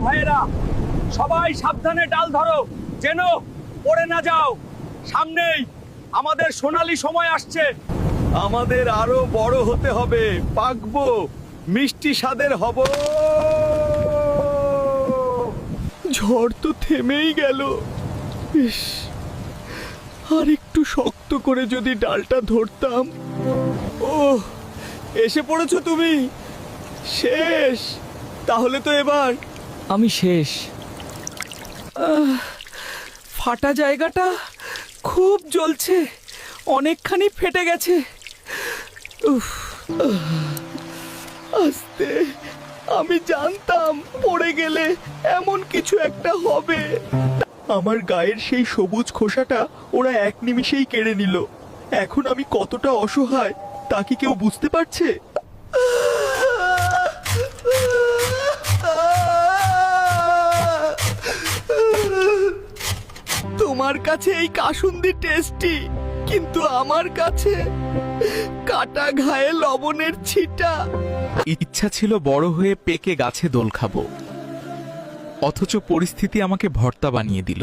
ভাইয়েরা, সবাই সাবধানে ডাল ধরো, যেন পড়ে না যাও। সামনেই আমাদের সোনালী সময় আসছে। আমাদের আরো বড় হতে হবে, পাকবো, মিষ্টি স্বাদের হব। ঝড় তো থেমেই গেল। ইস, আর একটু শক্ত করে যদি ডালটা ধরতাম। ও, এসে পড়েছো তুমি? শেষ? তাহলে তো এবার আমি শেষ। ফাটা জায়গাটা খুব জ্বলছে, অনেকখানি ফেটে গেছে। উফ, আস্তে, আমি জানতাম পড়ে গেলে এমন কিছু একটা হবে। আমার গায়ের সেই সবুজ খোসাটা ওরা এক নিমিষেই কেড়ে নিল। এখন আমি কতটা অসহায় তা কি কেউ বুঝতে পারছে? তোমার কাছে এই কাসুন্দি টেস্টি, কিন্তু আমার কাছে কাটা ঘায়ে লবণের ছিটা। ইচ্ছা ছিল বড় হয়ে পেকে গাছে দোল খাবো, অথচ পরিস্থিতি আমাকে ভর্তা বানিয়ে দিল।